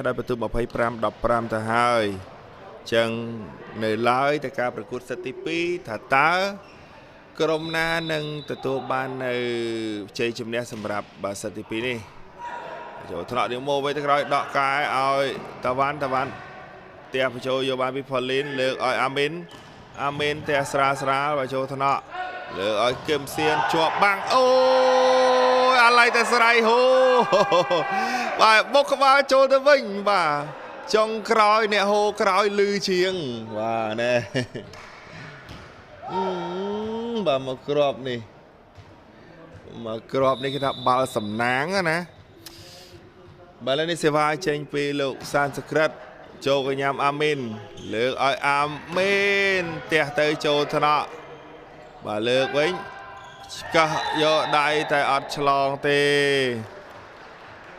ได้ประตู25 15ទៅហើយចឹងនៅឡើយតែការប្រកួតសិតទី2ថាតើក្រុមណានឹងទទួលបាននៅជ័យជំនះសម្រាប់សិតទី2នេះចូលថ្នាក់នេះមកវិញទៅក្រោយដកកាយឲ្យតាវ៉ាន់ផ្ទះបញ្ចូលយកបានពីផលីនលើកឲ្យអាមីនផ្ទះស្រាលបញ្ចូលថ្នាក់លើកឲ្យគឹមសៀនជាប់បាំងអូយអាឡៃតែស្រ័យហូបាទបុកក្បាលចូលទៅវិញបាទចុងក្រោយអ្នកហូក្រោយលឺជាងបាទណែបាទមកគ្រាប់នេះគេថាបាល់សំណាងណាបាល់នេះសេវាចេញពីលោកសានសក្រិតចូលកញ្ញាំអាមីនលើកឲ្យអាមីនផ្ទះទៅចូលថ្នាក់បាទលើកវិញឆ្កោះយកដៃតែអត់ឆ្លងទេ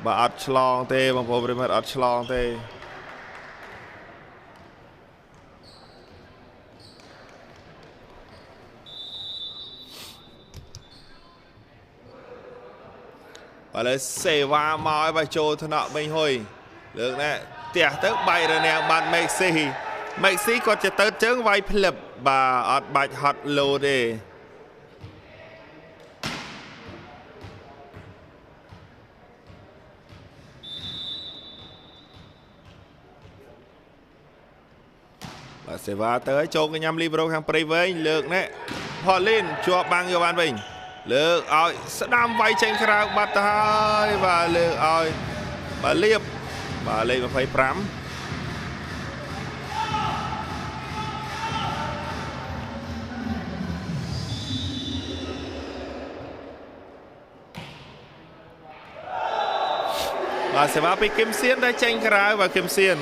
បាទអត់ឆ្លងទេបងប្អូនប្រិមត្តអត់ឆ្លងទេឥឡូវសេវាមកឲ្យបញ្ចូលថ្នាក់វិញហុយលើកនេះផ្ទះទៅបែករនាំងបាត់មេកស៊ីគាត់จะទៅជើងវាយផ្លឹបបាទអត់បាច់ហត់លោទេបាទសេវាទៅចូលកញ្ញាំលីប្រូខាងព្រៃវែងលើកនេះផលីនជាប់បាំងយកបានវិញលើកឲ្យស្ដាំវាយចេញក្រៅបាត់ទៅហើយបាទលើកឲ្យបាទលៀបបាទលេខ25បាទសេវាពីគឹមសៀនដែលចេញក្រៅបាទគឹមសៀន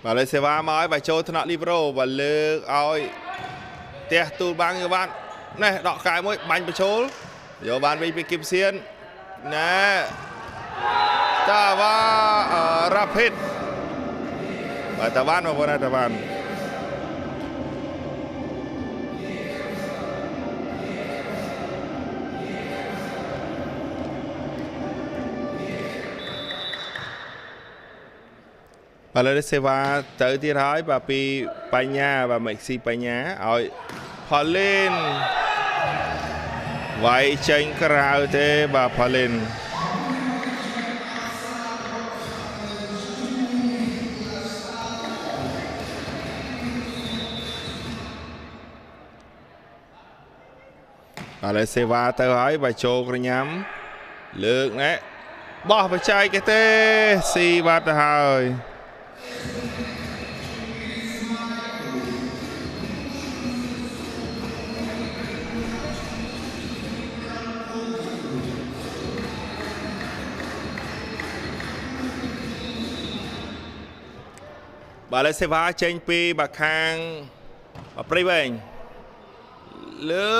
បាទលេសេវាមកឲ្យបញ្ចូលថ្នាក់លីប្រូបាទលើកឲ្យផ្ទះទូលបាំងយកបានណេះដកកាយមួយបាញ់បញ្ចូលយកបានវិញពីគឹមសៀនណែតាវ៉ារ៉ាភីតបាទតាវ៉ាន់បងប្អូនតាវ៉ាន់បាទលើសេវាទៅទៀតហើយបាទពីបញ្ញាបាទមេកស៊ីបញ្ញាឲ្យផលីនវាយចេញក្រៅទេបាទផលីនបាទលើសេវាទៅហើយបាទចូលក្រញាំលើកណែបោះបច្ចេកទេសស៊ីបាត់ទៅហើយបាទលេសេវាចេញពីបាក់ខាងបាទព្រៃវែងលើ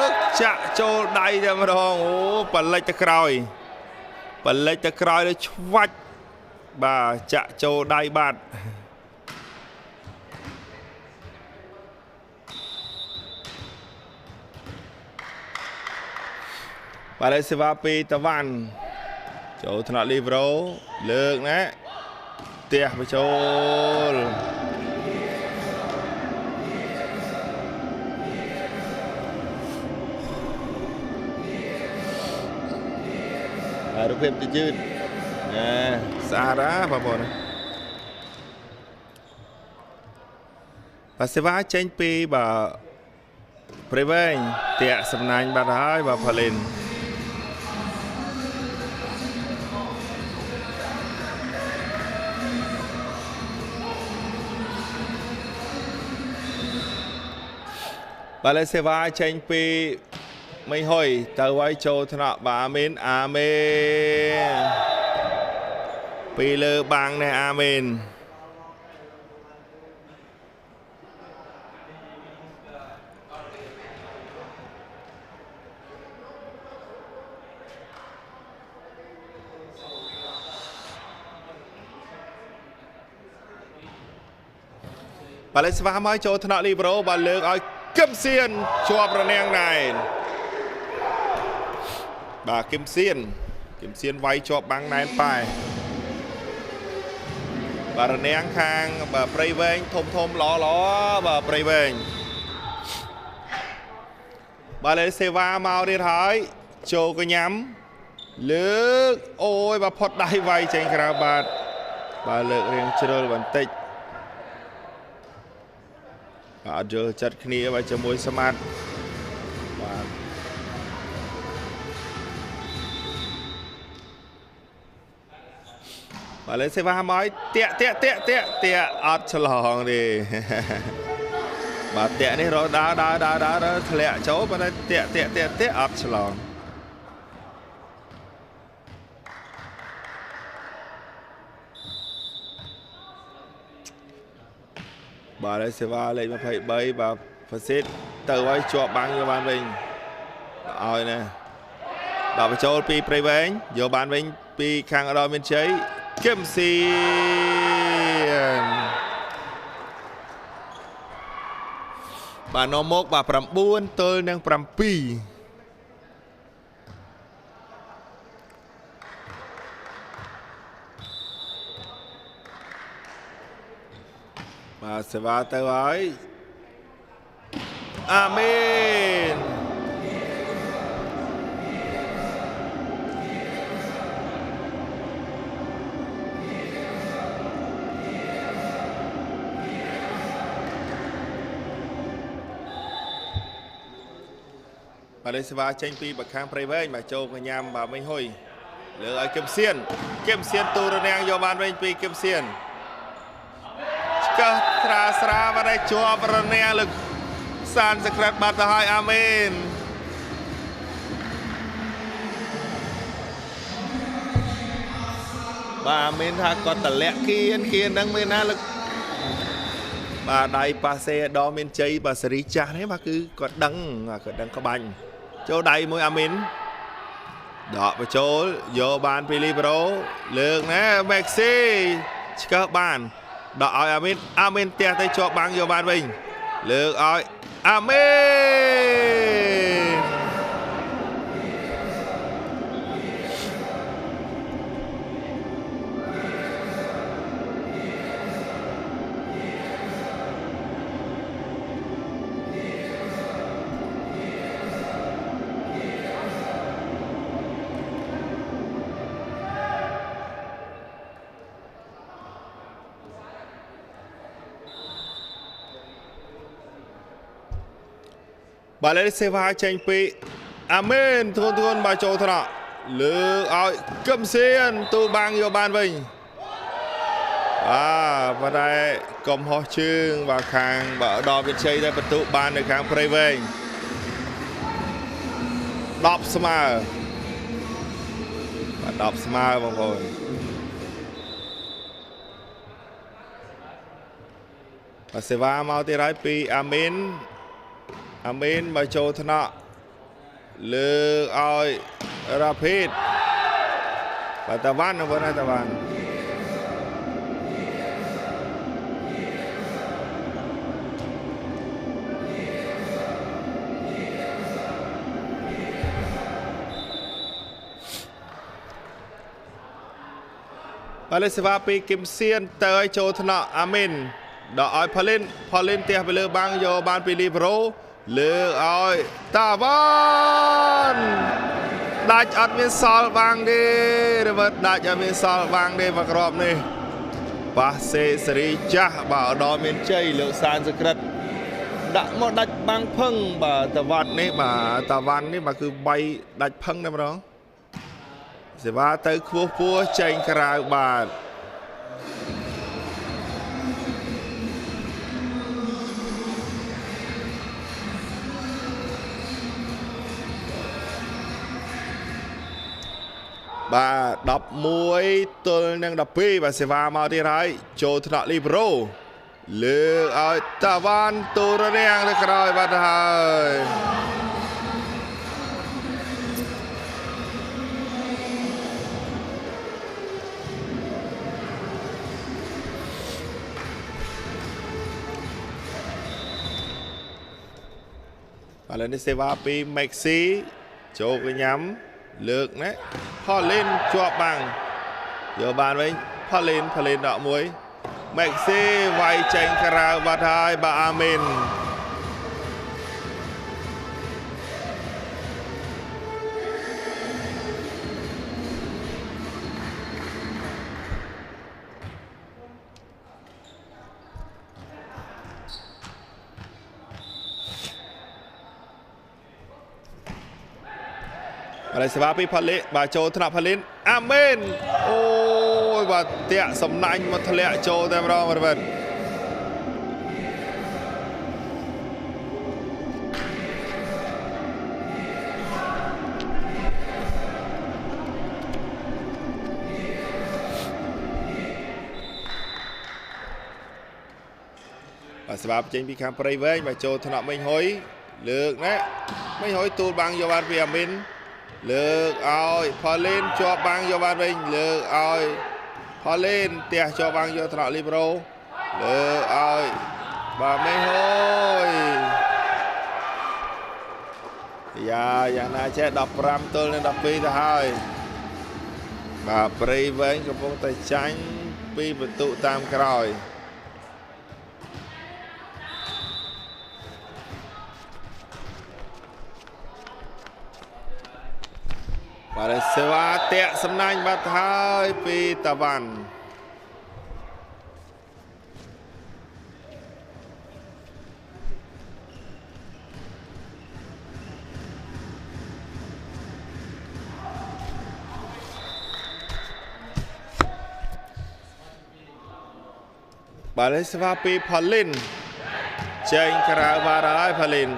កចាក់ចូលដៃតែម្ដងអូបលិចទៅក្រោយលើឆ្វាច់បាទចាក់ចូលដៃបាត់បាទលេសេវាពីតាវ៉ាន់ចូលថ្នាក់លីប្រូលើកណាផ្ទះបញ្ចូលរូបភាពយឺតស្អាតណាបងប្អូនបាទសេវាចេញពីបាទព្រៃវែងតាក់សំណាញ់បាត់ហើយបាទផលីនបាទលេសេវាចេញពីមិនហុយទៅឲ្យចូលថ្នាក់បាទអាមីនពីលើបាំងនេះអាមីន bà lấy sva mới cho thọ libero bà lược ở Kim Xiên cho bà nèng này bà Kim Xiên vay cho băng này phải bà nèng khang bà prey veng thôm ló bà prey veng bà lấy sva mau đi thôi cho cái nhắm lược ôi bà phọt đai vay trên cả bà lược riêng chơi bản tích bà đưa chặt khía và cho môi smart bà lấy xe va mới tẹ ọt cho lòng đi bà tẹ đi rồi đá lẹ chỗ bà đây tẹ ọt cho lòng bà lấy xe va lên mà phải bấy bà phải xếp từ ấy cho băng cho bạn mình rồi nè bà phải cho pi prey vén vô bạn mình pi khang ở đó bên cháy Kim Xiên bà nó mốc bà pram buôn tôi đang pram pi bà sẽ vào tới ấy Amen bà đây sẽ vào tranh pi bậc khang prey veng bà châu cái nham bà minh hôi lựa ở Kim Xiên tu rồi ngang vô bàn bên pi Kim Xiên cơ tra và đây cho bà nè lực san secret bát hai Amen bà Amen tha còn tận lẹ kia đang bên na lực bà đây pa xe đó bên chơi bà seri cha đấy mà cứ còn đăng có bánh chỗ đây mỗi Amen đó và chỗ vô bàn Pilibro lượng nè Maxi các bạn đó Amen tia tay cho băng vô bàn mình lượng ơi Amen bà lấy xe va tranh pi Amen thôn bà châu thọ lừa ơi Kim Xiên tu băng vô ban mình và đây cầm hoa chương và khang bờ đo bên chơi đây bật tụ ban được khang prey veng đọc smile và đọc smile vòng rồi và xe va mau tí rái pi Amen bà châu thân ạ lừa ơi rapid và ta văn nó vẫn là ta văn bà lấy xe va pi Kim Xiên tới châu thân ạ Amen đó ơi Pauline tia về lừa băng vô ban Pilibro lừa ơi ta văn đại admin sal vang đi rồi đại admin sal vang đi và gồm này bà sẽ seri cha bảo đó miền chơi lượng san secret đã một đại băng phăng bà ta văn này mà cứ bay đại phăng này mà đó sẽ va tới cua tranh cào bà bà đọc muối tôi đang đọc pi và sẽ vào mau đi thấy cho thọ libro lừa ơi ta van tôi đang được rồi bà thầy ឥឡូវនេះសេវាពី Maxi ចូលកញ្ញាំលើកណា Pauline ជាប់បាំងយកបានវិញ Pauline ដកមួយ Maxi វាយចេញក្រៅបាត់ហើយបាទអាមីនឥឡូវសេវាពីផលិតបាទចូលថ្នាក់ផលិតអាមែនអូយបាទតាក់សំណាញ់មកធ្លាក់ចូលតែម្ដងបាទសេវាចេញពីខាងព្រៃវែងបាទចូលថ្នាក់មិញហុយលើកណាមិញហុយទូលបាំងយកបានពីអាមីនលើកឲ្យផលិនជាប់បាំងយកបានវិញលើកឲ្យផលិនផ្ទះជាប់បាំងយកថ្នាក់លីប្រូលើកឲ្យបាទមេហុយយ៉ាងណាចេះ15ទល់នឹង12ទៅហើយបាទព្រៃវែងកំពុងតែចាញ់ពីបន្ទុកតាមក្រោយបាទសេវាតាក់សំណាញ់បាត់ហើយពីតាវ៉ាន់បាទសេវាពីផលិនចេញក្រៅបាត់ហើយផលិន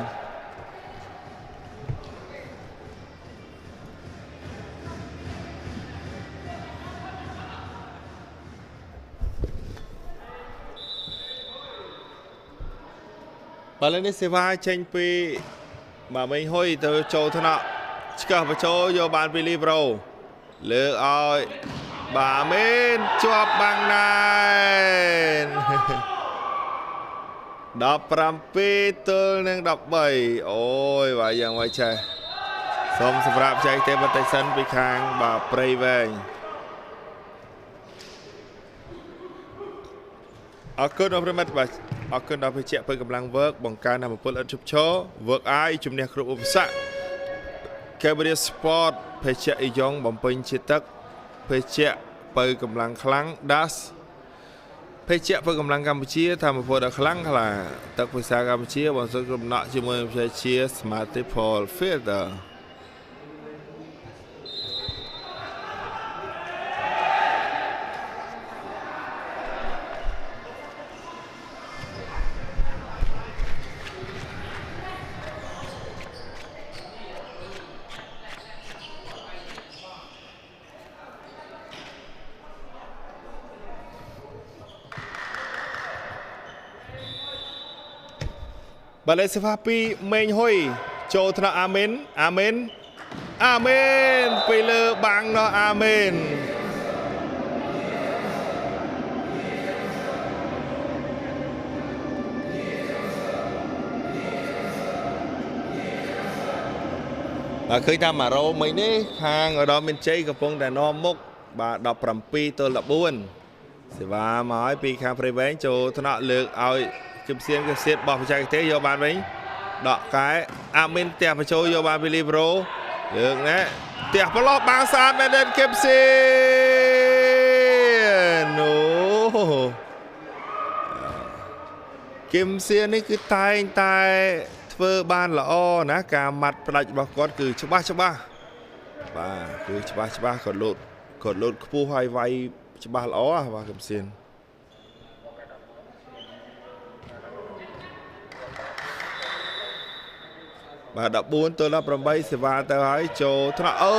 បាទនេះសេវាចេញពីបាទមិញហុយទៅចូលថ្នាក់ឆ្កឹះបញ្ចូលយកបានពីលីប្រូលើកឲ្យបាទមែនជាប់បាំងណែន17ទល់នឹង13អូយបាទយ៉ាងម៉េចចេះសូមសម្រាប់ចែកទេបន្តិចសិនពីខាងបាទព្រៃវែងអរគុណប្រិមិត្តបាទអរគុណដល់ភេជ្ជៈពើកម្លាំង work បង្កើនអារម្មណ៍ពលឥតឈប់ឈរ work ai ជំនះគ្រប់ឧបសគ្គ Cabaret Sport ភេជ្ជៈអ៊ីយ៉ុងបំពេញជាទឹកភេជ្ជៈពើកម្លាំងខ្លាំង Das ភេជ្ជៈពើកម្លាំងកម្ពុជាថាមពលដ៏ខ្លាំងក្លាទឹកភាសាកម្ពុជាបន្សុទ្ធកំណក់ជាមួយភេជ្ជៈ Smartphone Filterបាទលេខសេវាពីមេងហុយចូលថ្នាក់អាមីនពីលើបាំងដល់អាមីនបាទឃើញថាម៉ារ៉ូមិញនេះខាងឧត្តមមានជ័យកំពុងតែនាំមុខបាទ17ទល់14សេវាមកឲ្យពីខាងព្រៃវែងចូលថ្នាក់លើកឲ្យជិបសៀនបោះបច្ចេកទេសយកបានវិញដកកែអាមីនផ្ទះបញ្ចូលយកបានពីលីប្រូលើកណាផ្ទះប្រឡោះបាំងស្អាតមែនទេគិបសៀនអូគឹមសៀននេះគឺតែងតែធ្វើបានល្អណាការម៉ាត់ផ្ដាច់របស់គាត់គឺច្បាស់បាទគឺច្បាស់គាត់លោតខ្ពស់ហើយវាយច្បាស់ល្អបាទគឹមសៀនបាទ14ទល់18សេវាទៅហើយចូលថ្នាក់អូ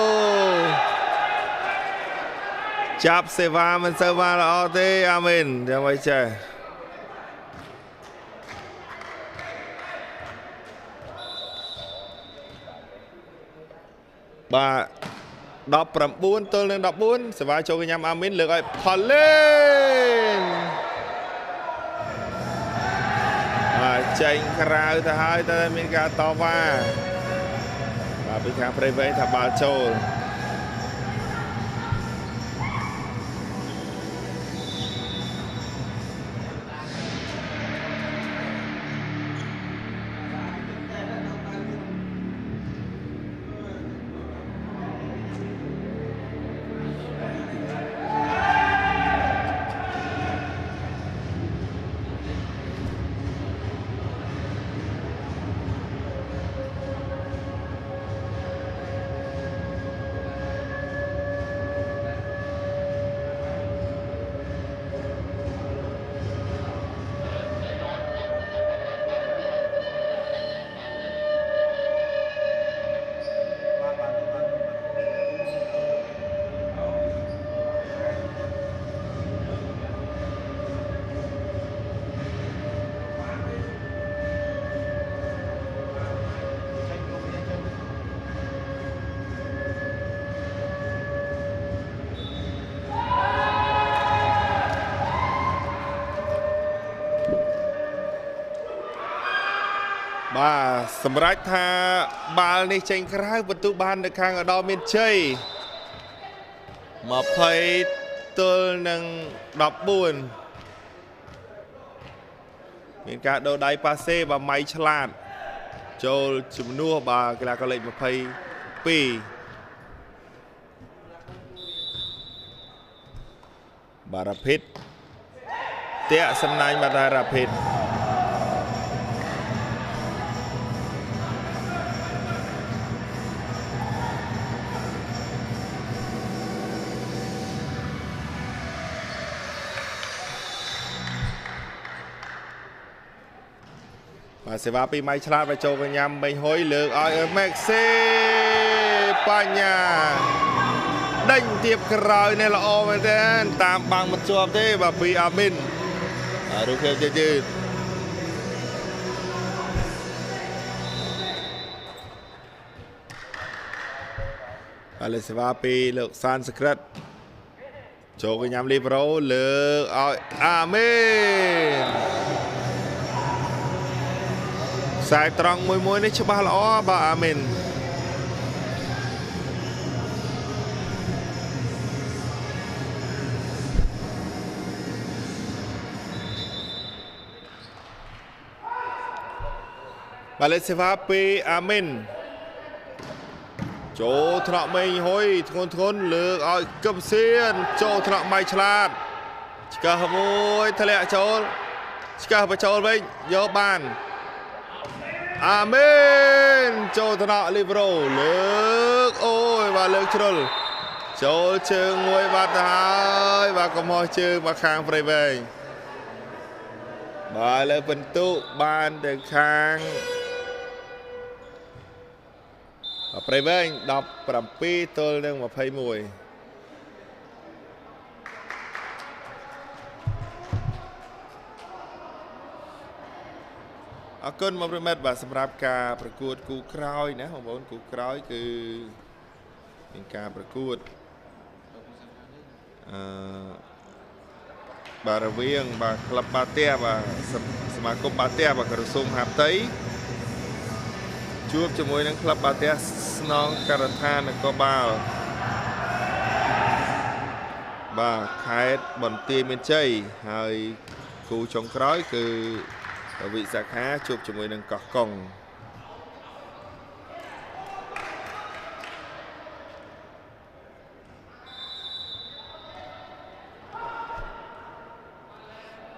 ចាប់សេវាមិនសូវបានល្អទេអាមីនយ៉ាងម៉េចចេះបាទ19ទល់នឹង14សេវាចូលកញ្ញាំអាមីនលើកឲ្យផលិនបាទ ចេញក្រៅទៅហើយតែមានការតវ៉ាបាទពីខាងព្រៃវែងថាបាល់ចូលបាទសម្រាប់ថាបាល់នេះចេញក្រៅបន្ទុបាននៅខាងឧត្តមមានជ័យ20ទល់នឹង14មានការដូរដៃប៉ាសេបាទម៉ៃឆ្លាតចូលជំនួសបាទកីឡាករលេខ22បាទរ៉ាភីតតាក់សំណាញ់បាទរ៉ាភីតបាទសេវាពីម៉ៃឆ្លាតទៅចូលកញ្ញាំមិញហុយលើកឲ្យម៉េកសេបញ្ញាដេញទៀបក្រោយនេះល្អមែនទែនតាមបាំងមិនជាប់ទេបាទពីអាមីនរូបភាពយឺតបាទលេសេវាពីលោកសានសក្រិតចូលកញ្ញាំលីប្រូលើកឲ្យអាមីនខ្សែត្រង់មួយនេះច្បាស់ល្អបាទអាមីនបាទលេសេវាពីអាមីនចូលថ្នាក់មេងហុយធ្ងន់លើកឲ្យកឹមសៀនចូលថ្នាក់ម៉ៃឆ្លាតឆ្កឹះមួយធ្លាក់ចូលឆ្កឹះបញ្ចូលវិញយកបានអាមីនចូលថ្នាក់លីប្រូលើកអូយបាទលើកជ្រុលចូលជើងមួយបាត់ទៅហើយបាទកំហុសជើងមកខាងព្រៃវែងបាទលើពិន្ទុបានទៅខាងព្រៃវែង17ទល់នឹង21អរគុណមកប្រិមិត្តបាទសម្រាប់ការប្រកួតគូក្រោយណាបងប្អូនគូក្រោយគឺមានការប្រកួតបាទរវាងបាទក្លឹបបាល់ទះបាទសមាគមបាល់ទះបាទក្រសួងមហាផ្ទៃជួបជាមួយនឹងក្លឹបបាល់ទះស្នងការដ្ឋាននគរបាលបាទខេត្តបន្ទាយមានជ័យហើយគូចុងក្រោយគឺវិសាខាជួបជាមួយនឹងកោះកុង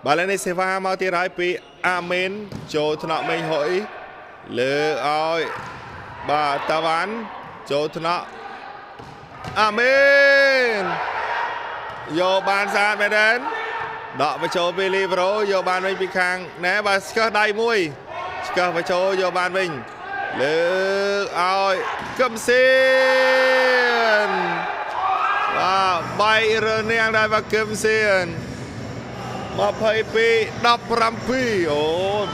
បាល់នេះសេវាមកទីហើយពីអាមីនចូលថ្នាក់មេងហុយលើឲ្យបាទតាវ៉ាន់ចូលថ្នាក់អាមីនយកបានស្អាតមែនទេដកបញ្ចូលពីលីប្រូយកបានវិញពីខាងណែបាទស្កឹះដៃមួយស្កឹះបញ្ចូលយកបានវិញលើកឲ្យកឹមសៀនបាទបែករនាងដែរបាទកឹមសៀន22-17អូ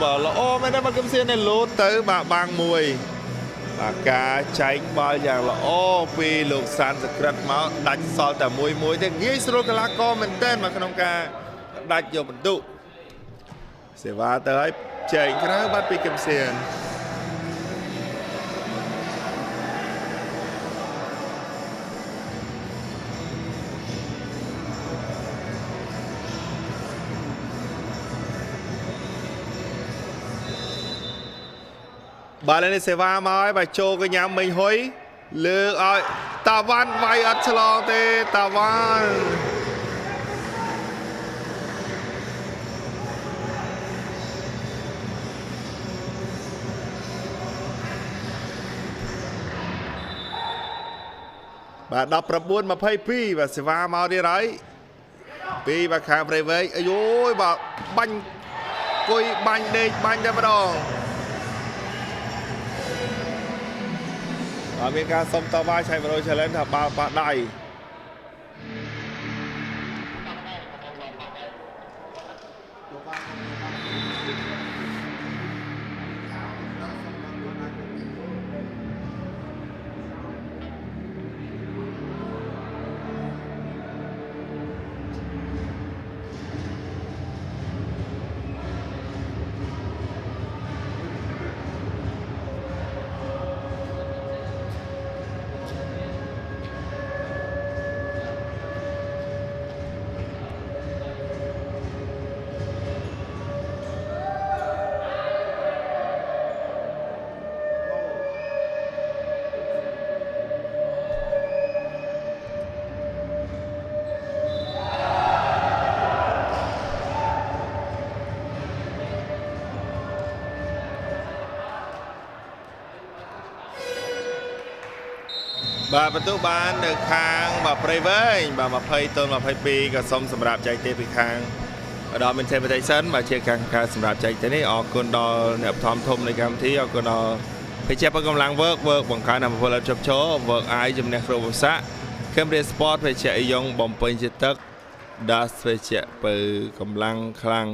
បាទល្អមែនទេបាទកឹមសៀននេះលោតទៅបាទបាំងមួយបាទការចែកបាល់យ៉ាងល្អពីលោកសានសក្រិតមកដាច់សល់តែមួយទេងាយស្រួលកីឡាករមែនទែនមកក្នុងការដាច់យកបន្ទុកសេវាទៅឲ្យ chạy khá bắt bị cầm xiên bà lên đây sẽ va mai bà chô cái nhà mình hối lừa ơi ta văn vay ắt lo tê ta văn bà đọc ra buôn mà phây pi và sẽ va mau đi đấy pi bà khám về với ơi ôi bà banh côi banh đi banh ra bắt đầu bà miền ca xong tao vai chạy vào đôi chạy lên là bà đầy bàประตูบ้านនៅខាងbàព្រៃវែងbà20 ទល់ 22ក៏សូមសម្រាប់ចែកទេពីខាងដល់មានទេប្រទេសសិនបាទជាខាងការសម្រាប់ចែកទេនេះអរគុណដល់អ្នកបឋមធំនៃកម្មវិធីអរគុណដល់ពេជ្រកម្លាំង work បង្កើនអភិពលជប់ឈរ work ai ជំនះគ្រប់ឧបសគ្គ Camry Sport ពេជ្រយងបំពេញជាទឹក Das ពេជ្រពៅកម្លាំងខ្លាំង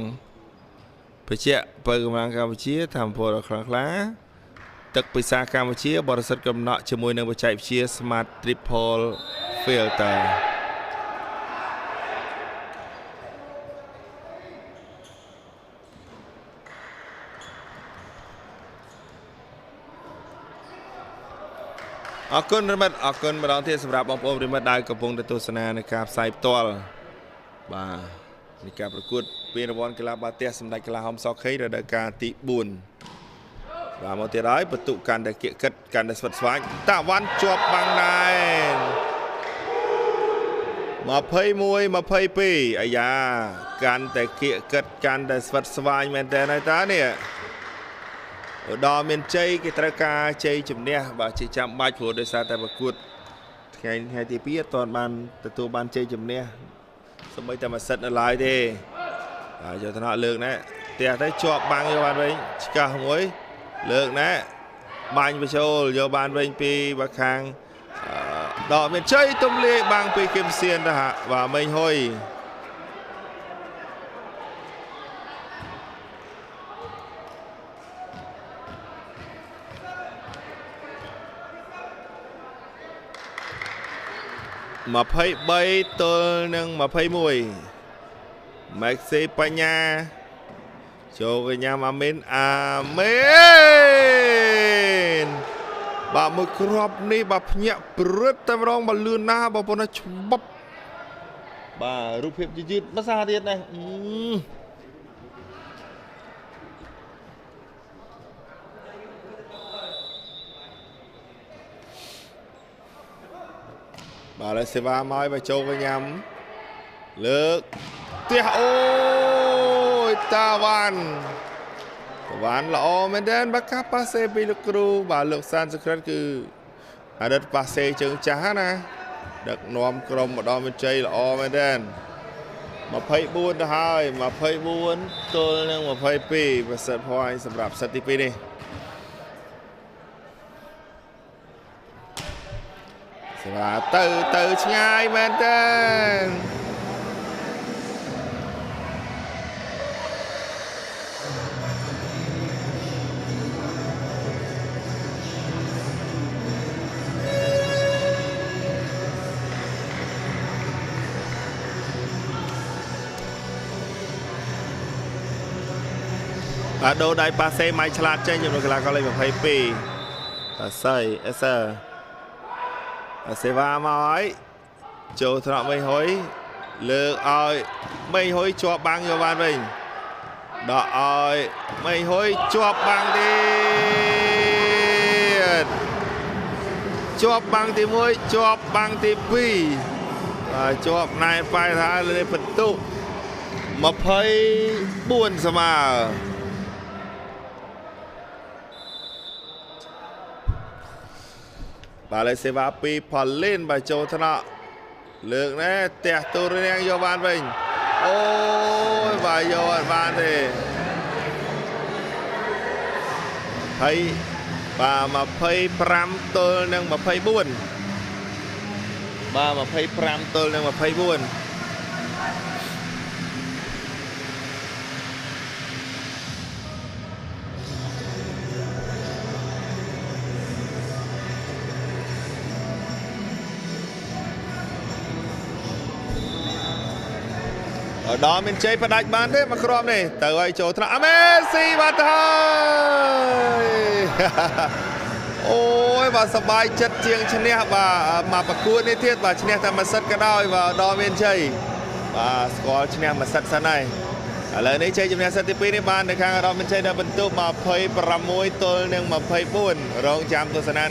ពេជ្រពៅកម្លាំងកម្ពុជាធម្មពលខ្លាំងខ្លាទឹកពិសាកម្ពុជាបរិសុទ្ធកំណក់ជាមួយនឹងបច្ចេកវិទ្យា Smart Triple Filter អរគុណរិមិត្តម្ដងទៀតសម្រាប់បងប្អូនរិមិត្តដែលកំពុងទៅទស្សនានៃការផ្សាយផ្ទាល់បាទនៃការប្រកួតពានរង្វាន់កីឡាបាល់ទះសម្ដេចកីឡាហុំសខេរដូវកាលទី 4 បាទមកទៀតហើយបន្ទុកកាន់តែគៀកកិតកាន់តែស្វិតស្វាញតាវ៉ាន់ជាប់បាំងដែរ21 22អាយ៉ាកាន់តែគៀកកិតកាន់តែស្វិតស្វាញមែនតើហើយតានេះដល់មានជ័យគេត្រូវការជ័យជំនះបាទជាចាំបាច់ព្រោះដោយសារតែប្រកួតថ្ងៃទី 2 អត់ទាន់បានទទួលបានជ័យជំនះសូម្បីតែមួយសិតនៅឡើយទេបាទយកថ្នាក់លើកណែផ្ទះទៅជាប់បាំងយកបានវិញឆ្កាស់មួយលើកណែបាញ់បញ្ចូលយកបានវិញពីបាខាងដល់មានជ័យទំលាយបាំងពីគឹមសៀនទៅហាបាទមិញហុយ23 ទល់នឹង 21 Maxi បញ្ញាចូលកញ្ញាអាមេនបាទមួយគ្រាប់នេះបាទភ្ញាក់ព្រឹតតែម្ដងបើលឿនណាស់បងប្អូនច្បាប់បាទរូបភាពយឺតភាសាទៀតណាបាទហើយសេវាមកឲ្យចូលកញ្ញាលើកផ្ទះអូយតាវ៉ាន់ល្អមែនទេបាទកាប៉ាសេពីលោកគ្រូបាទលោកសានសក្រិតគឺអតីតប៉ាសេជើងចាស់ណាដឹកនាំក្រុមម្ដងមានជ័យល្អមែនទេ24ទៅហើយ24ទល់នឹង22ប្រសិទ្ធភ័យសម្រាប់សិតទី 2 នេះសេវាទៅឆ្ងាយមែនទេ បាទដូរដៃប៉ាសេម៉ៃឆ្លាតចេញចំនួនកីឡាករលេខ22ប៉ាសេអេសឺសេវាមកហើយចូលថ្នាក់មីហុយលើកឲ្យមីហុយជាប់បាំងយកបានវិញដកឲ្យមីហុយជាប់បាំងទៀតជាប់បាំងទី1ជាប់បាំងទី2បាទជាប់ណែប៉ែថាលើបន្ទុក24ស្មើបាទលេខសេវា2ផលីនបាទចូលថ្នាក់លើកណែផ្ទះទូររៀងយកបានវិញអូយបាទយកអត់បានទេហើយបាទ25ទល់នឹង24បាទ25ទល់នឹង24ដល់មានជ័យផ្ដាច់បានទេមកគ្រាប់នេះទៅឲ្យចូលថ្នាក់អមេស៊ីបាត់ហើយអូយបាទសប្បាយចិត្តជាងឈ្នះបាទមកប្រកួតនេះទៀតបាទឈ្នះតែមួយសិតក៏ដោយបាទដល់មានជ័យបាទស្គាល់ឈ្នះមួយសិតសិនហើយឥឡូវនេះជ័យជំនះសិតទី2នេះបាននៅខាងអារម្មណ៍មានជ័យដល់បន្ទុក26ទល់នឹង24រងចាំទស្សនា